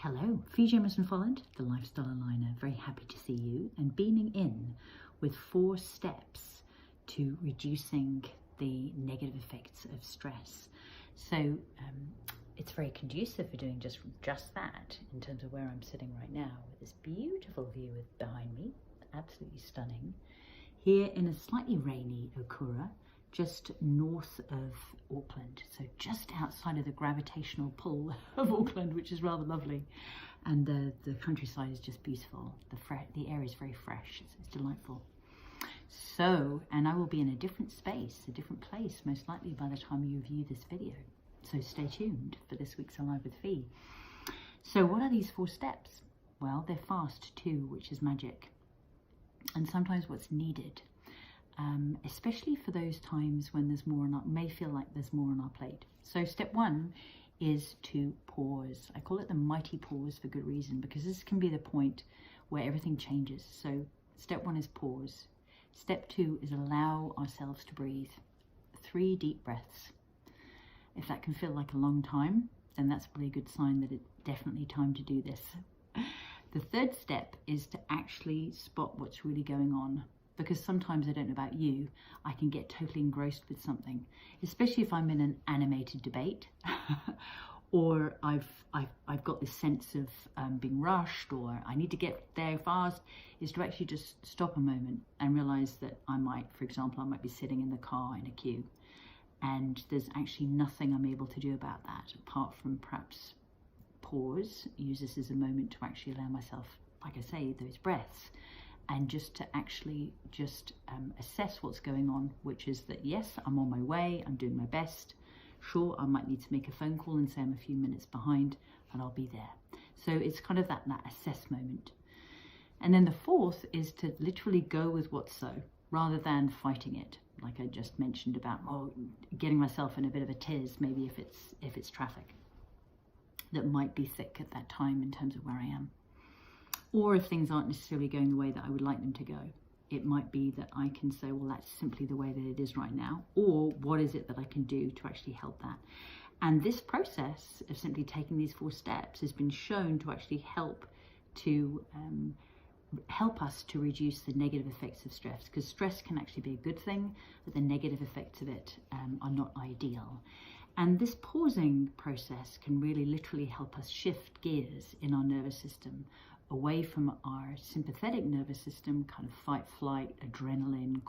Hello, Jamieson-Folland, the Lifestyle Aligner. Very happy to see you and beaming in with 4 steps to reducing the negative effects of stress. So it's very conducive for doing just that in terms of where I'm sitting right now with this beautiful view behind me, absolutely stunning. Here in a slightly rainy Okura, just north of Auckland, so just outside of the gravitational pull of Auckland, which is rather lovely, and the countryside is just beautiful. The air is very fresh. It's delightful. So, and I will be in a different space, a different place, most likely by the time you view this video. So stay tuned for this week's Alive with Fee. So what are these 4 steps? Well, they're fast too, which is magic, and sometimes what's needed. Especially for those times when there's more may feel like there's more on our plate. So step 1 is to pause. I call it the mighty pause for good reason, because this can be the point where everything changes. So step 1 is pause. Step 2 is allow ourselves to breathe. 3 deep breaths. If that can feel like a long time, then that's probably a good sign that it's definitely time to do this. The 3rd step is to actually spot what's really going on. Because sometimes, I don't know about you, I can get totally engrossed with something, especially if I'm in an animated debate or I've got this sense of being rushed, or I need to get there fast, is to actually just stop a moment and realize that I might be sitting in the car in a queue, and there's actually nothing I'm able to do about that apart from perhaps pause, use this as a moment to actually allow myself, like I say, those breaths. And just to actually assess what's going on, which is that, yes, I'm on my way, I'm doing my best. Sure, I might need to make a phone call and say I'm a few minutes behind, but I'll be there. So it's kind of that assess moment. And then the 4th is to literally go with what's so, rather than fighting it, like I just mentioned about getting myself in a bit of a tiz, maybe if it's traffic that might be thick at that time in terms of where I am. Or if things aren't necessarily going the way that I would like them to go, it might be that I can say, well, that's simply the way that it is right now. Or what is it that I can do to actually help that? And this process of simply taking these 4 steps has been shown to actually help us to reduce the negative effects of stress, because stress can actually be a good thing, but the negative effects of it are not ideal. And this pausing process can really literally help us shift gears in our nervous system away from our sympathetic nervous system, kind of fight, flight, adrenaline,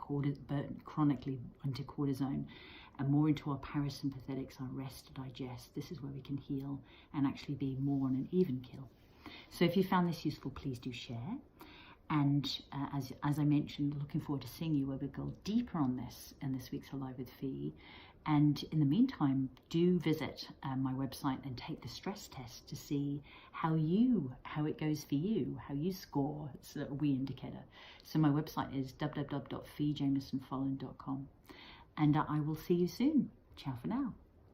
chronically into cortisone, and more into our parasympathetics, our rest, digest. This is where we can heal and actually be more on an even keel. So if you found this useful, please do share. And as I mentioned, looking forward to seeing you where we go deeper on this in this week's Alive with Fee. And in the meantime, do visit my website and take the stress test to see how it goes for you, how you score. It's a wee indicator. So my website is www.feejamiesonfolland.com. And I will see you soon. Ciao for now.